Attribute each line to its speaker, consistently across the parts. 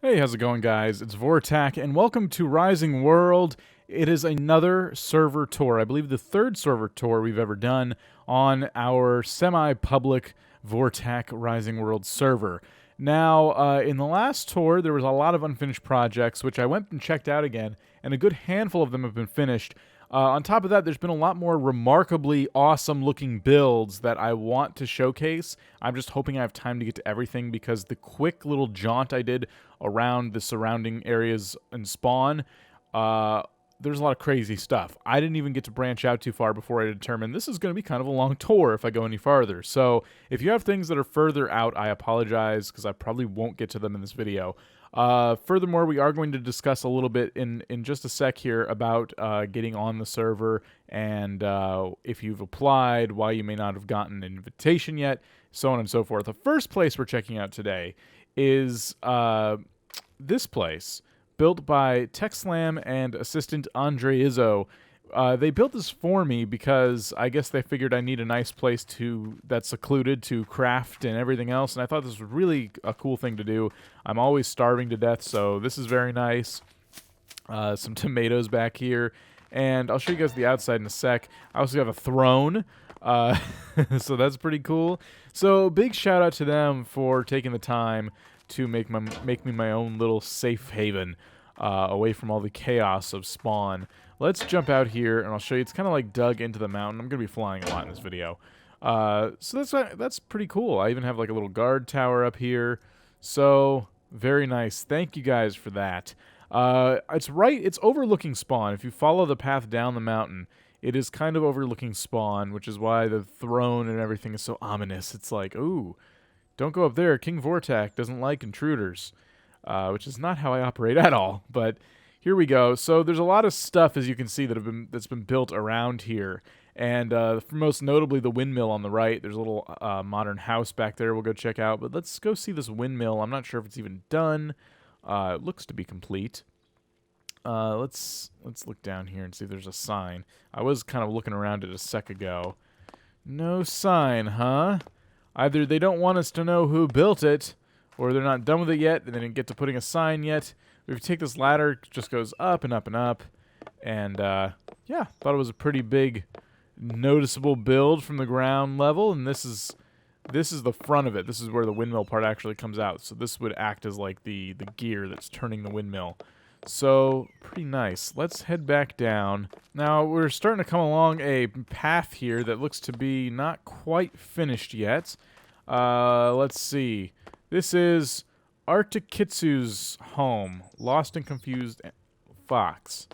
Speaker 1: Hey, how's it going, guys? It's Vortak, and welcome to Rising World. It is another server tour. I believe the third server tour we've ever done on our semi-public Vortak Rising World server. Now, in the last tour, there was a lot of unfinished projects, which I went and checked out again, and a good handful of them have been finished. On top of that, there's been a lot more remarkably awesome looking builds that I want to showcase. I'm just hoping I have time to get to everything because the quick little jaunt I did around the surrounding areas and spawn, there's a lot of crazy stuff. I didn't even get to branch out too far before I determined this is going to be kind of a long tour if I go any farther. So if you have things that are further out, I apologize because I probably won't get to them in this video. Furthermore, we are going to discuss a little bit in just a sec here about getting on the server and if you've applied, why you may not have gotten an invitation yet, so on and so forth. The first place we're checking out today is this place, built by TechSlam and assistant Andre Izzo. They built this for me because I guess they figured I need a nice place that's secluded to craft and everything else, and I thought this was really a cool thing to do. I'm always starving to death, so this is very nice. Some tomatoes back here, and I'll show you guys the outside in a sec. I also have a throne, so that's pretty cool. So big shout out to them for taking the time to make me my own little safe haven away from all the chaos of spawn. Let's jump out here, and I'll show you. It's kind of like dug into the mountain. I'm going to be flying a lot in this video. So that's pretty cool. I even have like a little guard tower up here. So very nice. Thank you guys for that. It's overlooking spawn. If you follow the path down the mountain, it is kind of overlooking spawn, which is why the throne and everything is so ominous. It's like, ooh, don't go up there. King Vortak doesn't like intruders, which is not how I operate at all, but here we go. So there's a lot of stuff, as you can see, that's been built around here, and most notably the windmill on the right. There's a little modern house back there we'll go check out, but let's go see this windmill. I'm not sure if it's even done. It looks to be complete. Let's look down here and see if there's a sign. I was kind of looking around it a sec ago. No sign, huh? Either they don't want us to know who built it, or they're not done with it yet, and they didn't get to putting a sign yet. If you take this ladder, it just goes up and up and up. And, yeah, thought it was a pretty big, noticeable build from the ground level. And this is the front of it. This is where the windmill part actually comes out. So this would act as like the gear that's turning the windmill. So, pretty nice. Let's head back down. Now, we're starting to come along a path here that looks to be not quite finished yet. Let's see. This is Artikitsu's home. Lost and confused fox.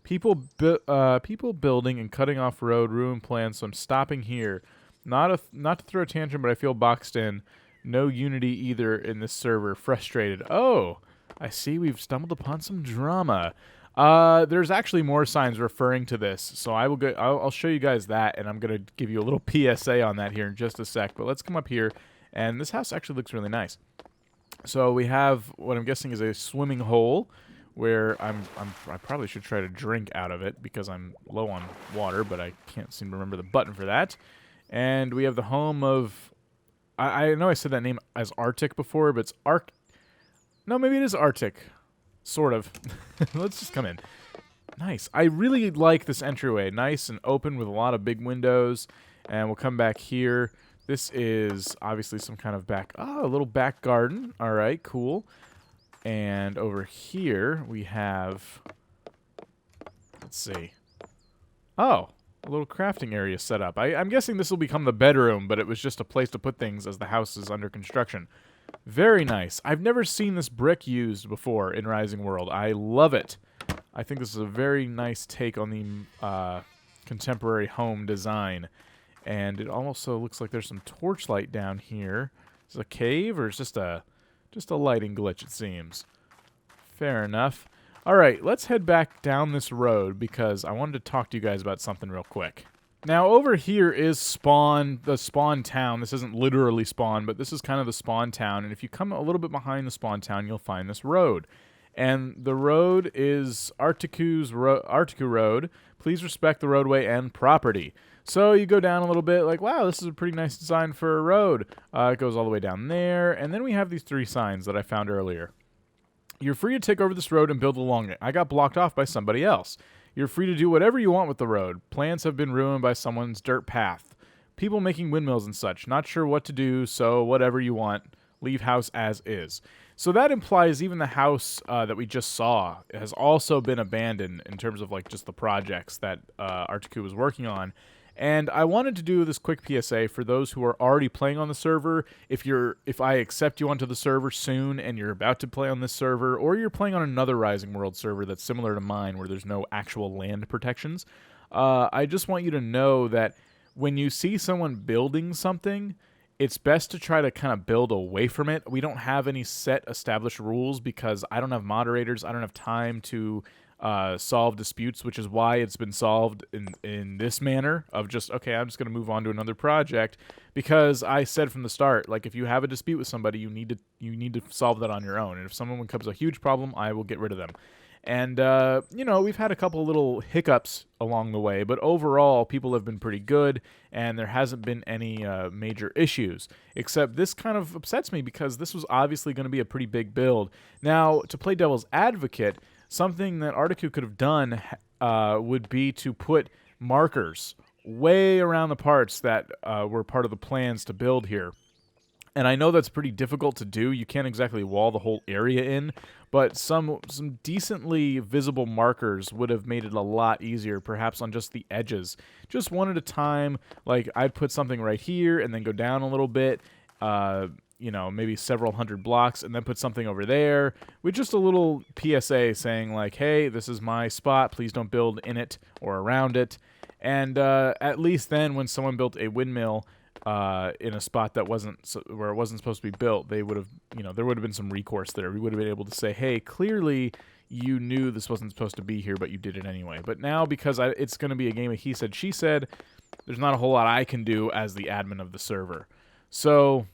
Speaker 1: People building and cutting off road, ruin plans, so I'm stopping here. Not to throw a tantrum, but I feel boxed in. No unity either in this server. Frustrated. Oh, I see we've stumbled upon some drama. There's actually more signs referring to this, so I'll show you guys that, and I'm gonna give you a little PSA on that here in just a sec. But let's come up here, and this house actually looks really nice. So we have what I'm guessing is a swimming hole, where I probably should try to drink out of it because I'm low on water, but I can't seem to remember the button for that. And we have the home of, I know I said that name as Arctic before, but it's No, maybe it is Arctic. Sort of. Let's just come in. Nice. I really like this entryway. Nice and open with a lot of big windows. And we'll come back here. This is obviously some kind of a little back garden. All right, cool. And over here we have, let's see. Oh, a little crafting area set up. I'm guessing this will become the bedroom, but it was just a place to put things as the house is under construction. Very nice. I've never seen this brick used before in Rising World. I love it. I think this is a very nice take on the contemporary home design. And it also looks like there's some torchlight down here. Is it a cave, or is it just a lighting glitch, it seems? Fair enough. All right, let's head back down this road because I wanted to talk to you guys about something real quick. Now, over here is Spawn, the Spawn Town. This isn't literally Spawn, but this is kind of the Spawn Town. And if you come a little bit behind the Spawn Town, you'll find this road. And the road is Artiku Road. Please respect the roadway and property. So you go down a little bit, like, wow, this is a pretty nice design for a road. It goes all the way down there. And then we have these three signs that I found earlier. You're free to take over this road and build along it. I got blocked off by somebody else. You're free to do whatever you want with the road. Plans have been ruined by someone's dirt path. People making windmills and such. Not sure what to do, so whatever you want. Leave house as is. So that implies even the house that we just saw has also been abandoned in terms of like just the projects that Artiku was working on. And I wanted to do this quick PSA for those who are already playing on the server. If I accept you onto the server soon and you're about to play on this server, or you're playing on another Rising World server that's similar to mine where there's no actual land protections, I just want you to know that when you see someone building something, it's best to try to kind of build away from it. We don't have any set established rules because I don't have moderators. I don't have time to solve disputes, which is why it's been solved in this manner of just, okay, I'm just going to move on to another project, because I said from the start, like, if you have a dispute with somebody, you need to solve that on your own. And if someone becomes a huge problem, I will get rid of them. And, we've had a couple little hiccups along the way, but overall, people have been pretty good, and there hasn't been any major issues. Except this kind of upsets me because this was obviously going to be a pretty big build. Now, to play devil's advocate, something that Artiku could have done would be to put markers way around the parts that were part of the plans to build here. And I know that's pretty difficult to do. You can't exactly wall the whole area in, but some decently visible markers would have made it a lot easier, perhaps on just the edges. Just one at a time. Like, I'd put something right here and then go down a little bit, maybe several hundred blocks, and then put something over there with just a little PSA saying, like, hey, this is my spot. Please don't build in it or around it. And at least then when someone built a windmill in a spot that where it wasn't supposed to be built, they would have, there would have been some recourse there. We would have been able to say, hey, clearly you knew this wasn't supposed to be here, but you did it anyway. But now, because it's going to be a game of he said, she said, there's not a whole lot I can do as the admin of the server. So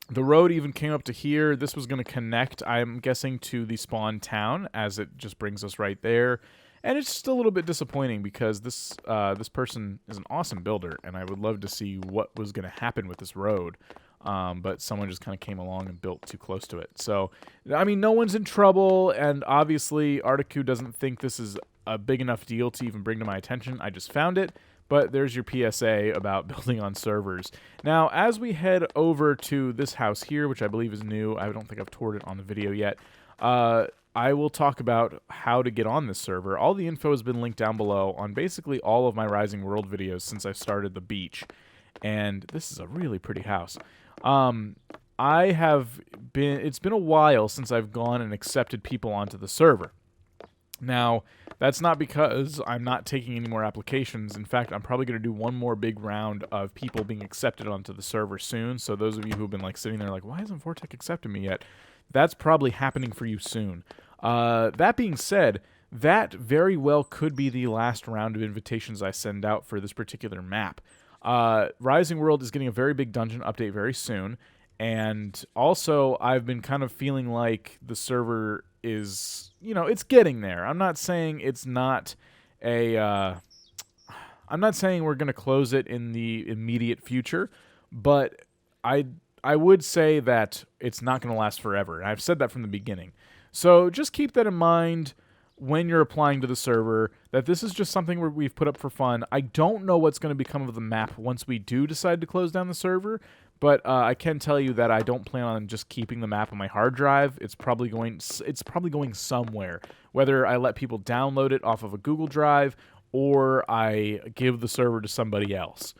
Speaker 1: the road even came up to here. This was going to connect, I'm guessing, to the spawn town, as it just brings us right there. And it's just a little bit disappointing because this person is an awesome builder, and I would love to see what was going to happen with this road. But someone just kind of came along and built too close to it. So, I mean, no one's in trouble, and obviously Artiku doesn't think this is a big enough deal to even bring to my attention. I just found it, but there's your PSA about building on servers. Now, as we head over to this house here, which I believe is new, I don't think I've toured it on the video yet, I will talk about how to get on this server. All the info has been linked down below on basically all of my Rising World videos since I started the beach. And this is a really pretty house. It's been a while since I've gone and accepted people onto the server. Now, that's not because I'm not taking any more applications. In fact, I'm probably going to do one more big round of people being accepted onto the server soon. So those of you who've been like sitting there like, why hasn't Vortech accepted me yet? That's probably happening for you soon. That being said, that very well could be the last round of invitations I send out for this particular map. Rising World is getting a very big dungeon update very soon, and also I've been kind of feeling like the server is, it's getting there. I'm not saying it's not I'm not saying we're going to close it in the immediate future, but I would say that it's not going to last forever. And I've said that from the beginning. So just keep that in mind when you're applying to the server, that this is just something where we've put up for fun. I don't know what's going to become of the map once we do decide to close down the server, but I can tell you that I don't plan on just keeping the map on my hard drive. It's probably going somewhere, whether I let people download it off of a Google Drive or I give the server to somebody else.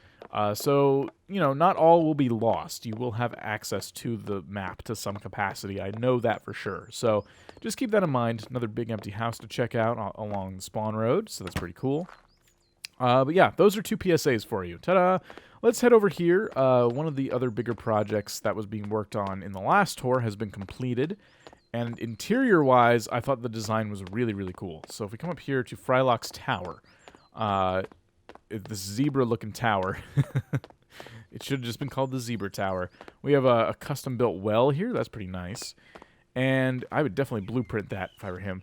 Speaker 1: So, not all will be lost. You will have access to the map to some capacity. I know that for sure. So just keep that in mind. Another big empty house to check out along the spawn road, so that's pretty cool. But yeah, those are two PSAs for you. Ta-da! Let's head over here. One of the other bigger projects that was being worked on in the last tour has been completed. And interior-wise, I thought the design was really, really cool. So if we come up here to Frylock's Tower, this zebra-looking tower. It should have just been called the Zebra Tower. We have a custom-built well here. That's pretty nice. And I would definitely blueprint that if I were him.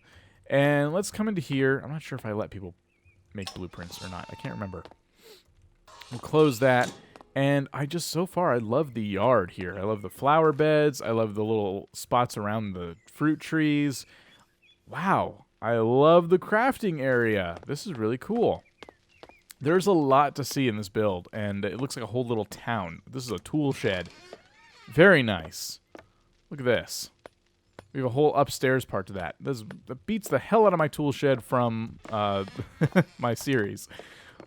Speaker 1: And let's come into here. I'm not sure if I let people make blueprints or not. I can't remember. We'll close that. And so far, I love the yard here. I love the flower beds. I love the little spots around the fruit trees. Wow. I love the crafting area. This is really cool. There's a lot to see in this build, and it looks like a whole little town. This is a tool shed. Very nice. Look at this. We have a whole upstairs part to that. That beats the hell out of my tool shed from my series.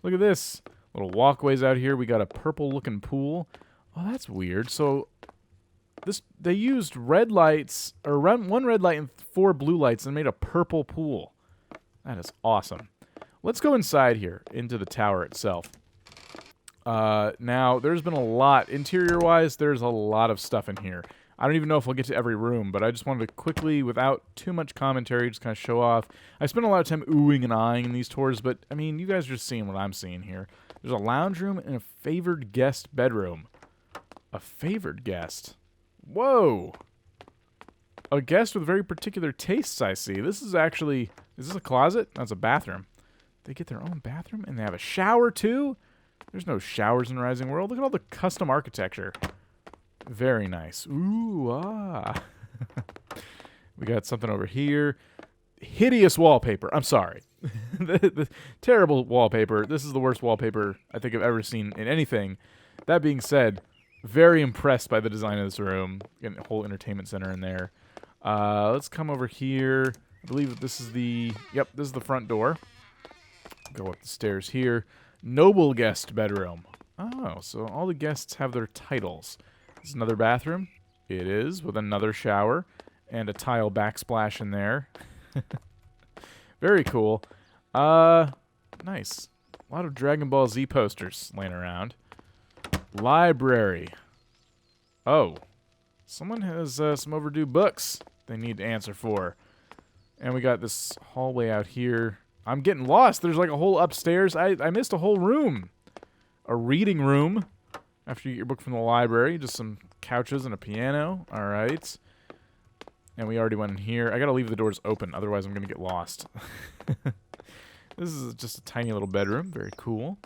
Speaker 1: Look at this. Little walkways out here. We got a purple-looking pool. Oh, that's weird. So they used red lights, or one red light and 4 blue lights, and made a purple pool. That is awesome. Let's go inside here, into the tower itself. Now, there's been a lot, interior-wise, there's a lot of stuff in here. I don't even know if we'll get to every room, but I just wanted to quickly, without too much commentary, just kind of show off. I spent a lot of time oohing and eyeing in these tours, but, I mean, you guys are just seeing what I'm seeing here. There's a lounge room and a favored guest bedroom. A favored guest? Whoa! A guest with very particular tastes, I see. This is actually... Is this a closet? That's a bathroom. They get their own bathroom, and they have a shower, too? There's no showers in Rising World. Look at all the custom architecture. Very nice. Ooh, ah. We got something over here. Hideous wallpaper. I'm sorry. the terrible wallpaper. This is the worst wallpaper I think I've ever seen in anything. That being said, very impressed by the design of this room. Getting a whole entertainment center in there. Let's come over here. I believe this is the... Yep, this is the front door. Go up the stairs here. Noble guest bedroom. Oh, so all the guests have their titles. This is another bathroom. It is, with another shower and a tile backsplash in there. Very cool. Nice. A lot of Dragon Ball Z posters laying around. Library. Oh. Someone has some overdue books they need to answer for. And we got this hallway out here. I'm getting lost. There's like a whole upstairs. I missed a whole room. A reading room. After you get your book from the library. Just some couches and a piano. All right. And we already went in here. I got to leave the doors open. Otherwise, I'm going to get lost. This is just a tiny little bedroom. Very cool.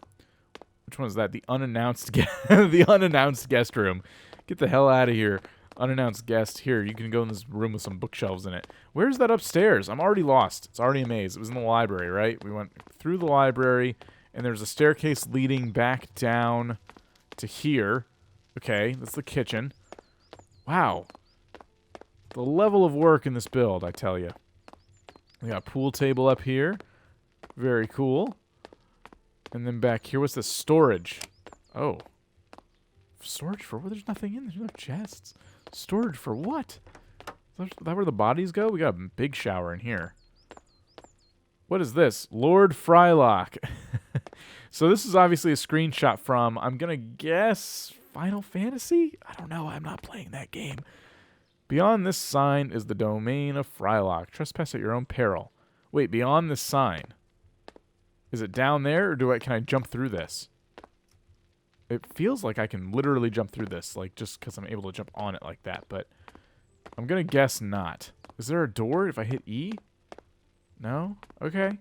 Speaker 1: Which one is that? The unannounced the unannounced guest room. Get the hell out of here. Unannounced guest. Here, you can go in this room with some bookshelves in it. Where's that upstairs? I'm already lost. It's already a maze. It was in the library, right? We went through the library, and there's a staircase leading back down to here. Okay, that's the kitchen. Wow. The level of work in this build, I tell you. We got a pool table up here. Very cool. And then back here, what's this? Storage. Oh. Storage for what? There's nothing in there. There's no chests. Storage for what? Is that where the bodies go? We got a big shower in here. What is this? Lord Frylock. So this is obviously a screenshot from, I'm going to guess, Final Fantasy? I don't know. I'm not playing that game. Beyond this sign is the domain of Frylock. Trespass at your own peril. Wait, beyond this sign. Is it down there, or can I jump through this? It feels like I can literally jump through this, like just because I'm able to jump on it like that, but I'm going to guess not. Is there a door if I hit E? No? Okay.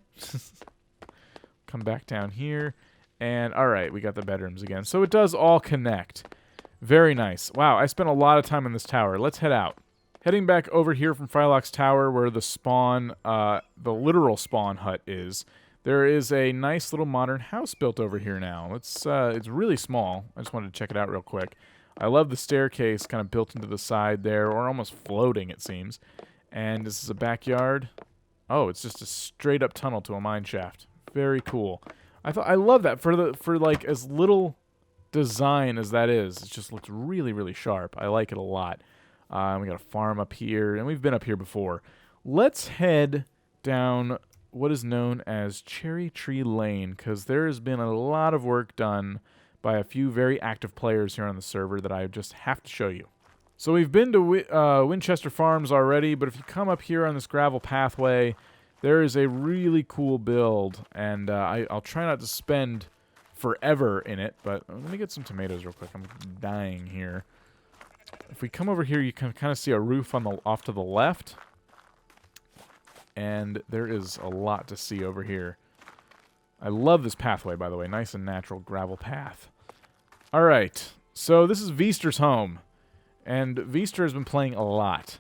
Speaker 1: Come back down here. And, alright, we got the bedrooms again. So it does all connect. Very nice. Wow, I spent a lot of time in this tower. Let's head out. Heading back over here from Frylock's tower where the spawn, the literal spawn hut is, there is a nice little modern house built over here now. It's really small. I just wanted to check it out real quick. I love the staircase kind of built into the side there, or almost floating, it seems. And this is a backyard. Oh, it's just a straight up tunnel to a mine shaft. Very cool. I love that for like as little design as that is. It just looks really, really sharp. I like it a lot. We got a farm up here, and we've been up here before. Let's head down what is known as Cherry Tree Lane, because there has been a lot of work done by a few very active players here on the server that I just have to show you. So we've been to Winchester Farms already, but if you come up here on this gravel pathway, there is a really cool build, and I'll try not to spend forever in it, but let me get some tomatoes real quick. I'm dying here. If we come over here, you can kind of see a roof on the off to the left, and there is a lot to see over here. I love this pathway, by the way. Nice and natural gravel path. All right. So this is Veester's home. And Veester has been playing a lot.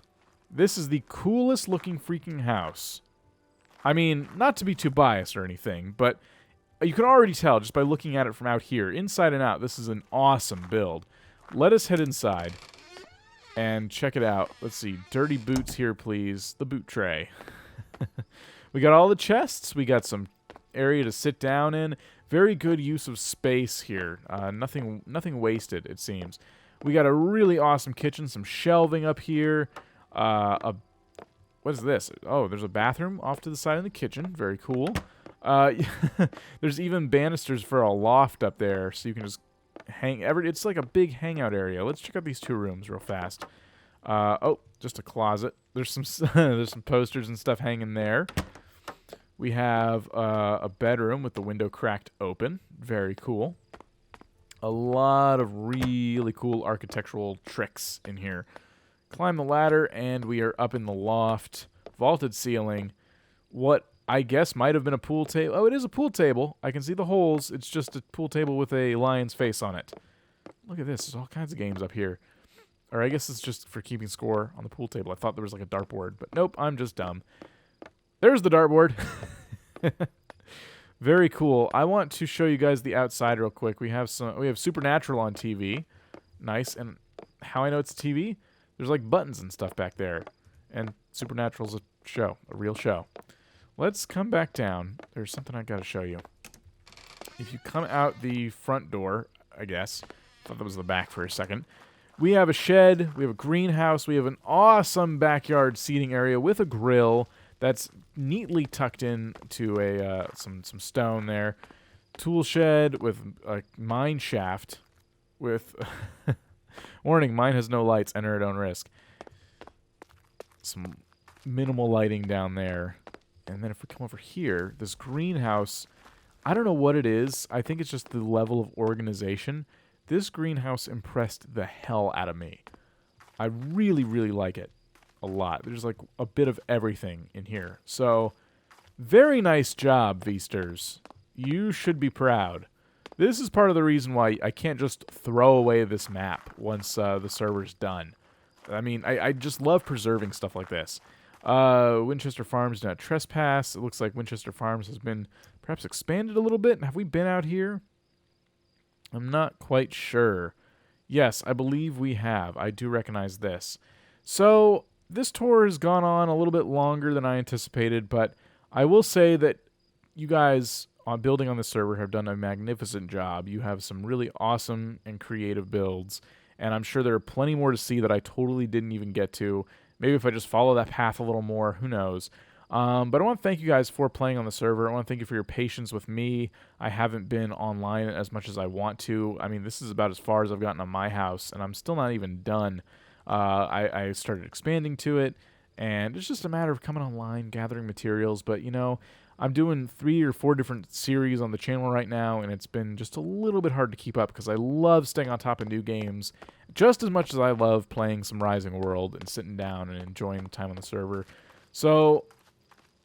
Speaker 1: This is the coolest looking freaking house. I mean, not to be too biased or anything, but you can already tell just by looking at it from out here. Inside and out, this is an awesome build. Let us head inside and check it out. Let's see. Dirty boots here, please. The boot tray. We got all the chests. We got some area to sit down in. Very good use of space here. Nothing wasted, it seems. We got a really awesome kitchen. Some shelving up here. What is this? Oh, there's a bathroom off to the side of the kitchen. Very cool. There's even banisters for a loft up there, so you can just hang. It's like a big hangout area. Let's check out these two rooms real fast. Oh, just a closet. There's some there's some posters and stuff hanging there. We have a bedroom with the window cracked open. Very cool. A lot of really cool architectural tricks in here. Climb the ladder, and we are up in the loft. Vaulted ceiling. What I guess might have been a pool table. Oh, it is a pool table. I can see the holes. It's just a pool table with a lion's face on it. Look at this. There's all kinds of games up here. Or I guess it's just for keeping score on the pool table. I thought there was like a dartboard, but nope, I'm just dumb. There's the dartboard. Very cool. I want to show you guys the outside real quick. We have Supernatural on TV. Nice. And how I know it's a TV? There's like buttons and stuff back there. And Supernatural's a show, a real show. Let's come back down. There's something I gotta show you. If you come out the front door, I guess. Thought that was the back for a second. We have a shed. We have a greenhouse. We have an awesome backyard seating area with a grill that's neatly tucked in to some stone there. Tool shed with a mine shaft with warning, mine has no lights, enter at own risk. Some minimal lighting down there. And then if we come over here, this greenhouse, I don't know what it is. I think it's just the level of organization. This greenhouse impressed the hell out of me. I really, really like it a lot. There's like a bit of everything in here. So, very nice job, Veesters. You should be proud. This is part of the reason why I can't just throw away this map once the server's done. I mean, I just love preserving stuff like this. Winchester Farms do not trespass. It looks like Winchester Farms has been perhaps expanded a little bit. Have we been out here? I'm not quite sure. Yes, I believe we have. I do recognize this. So, this tour has gone on a little bit longer than I anticipated, but I will say that you guys on building on the server have done a magnificent job. You have some really awesome and creative builds, and I'm sure there are plenty more to see that I totally didn't even get to. Maybe if I just follow that path a little more, who knows. But I want to thank you guys for playing on the server. I want to thank you for your patience with me. I haven't been online as much as I want to. I mean, this is about as far as I've gotten on my house, and I'm still not even done. I started expanding to it, and it's just a matter of coming online, gathering materials. But, you know, I'm doing 3 or 4 different series on the channel right now, and it's been just a little bit hard to keep up because I love staying on top of new games just as much as I love playing some Rising World and sitting down and enjoying the time on the server. So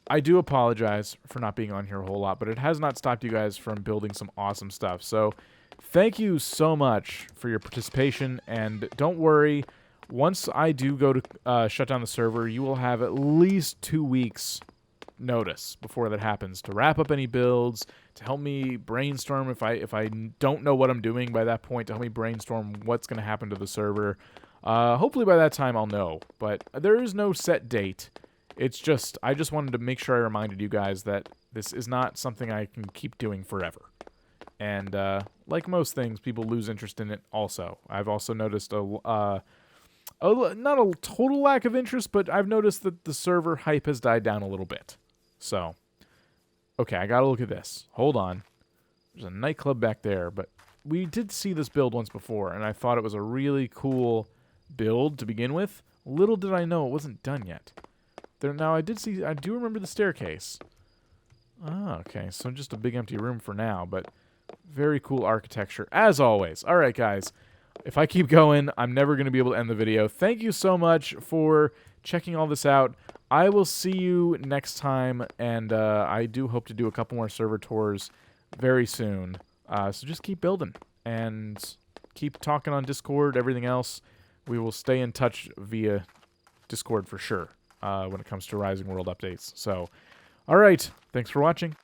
Speaker 1: I do apologize for not being on here a whole lot, but it has not stopped you guys from building some awesome stuff. So thank you so much for your participation, and don't worry, once I do go to shut down the server, you will have at least 2 weeks notice before that happens to wrap up any builds, to help me brainstorm if I don't know what I'm doing by that point, to help me brainstorm what's going to happen to the server. Hopefully by that time I'll know, but there is no set date. It's just, I just wanted to make sure I reminded you guys that this is not something I can keep doing forever. And like most things, people lose interest in it also. I've also noticed not a total lack of interest, but I've noticed that the server hype has died down a little bit. So, okay, I gotta look at this. Hold on. There's a nightclub back there, but we did see this build once before, and I thought it was a really cool build to begin with. Little did I know it wasn't done yet. Now, I do remember the staircase. Ah, okay, so just a big empty room for now, but very cool architecture, as always. All right, guys. If I keep going, I'm never going to be able to end the video. Thank you so much for checking all this out. I will see you next time, and I do hope to do a couple more server tours very soon. So just keep building, and keep talking on Discord. Everything else, we will stay in touch via Discord for sure when it comes to Rising World updates. So, all right. Thanks for watching.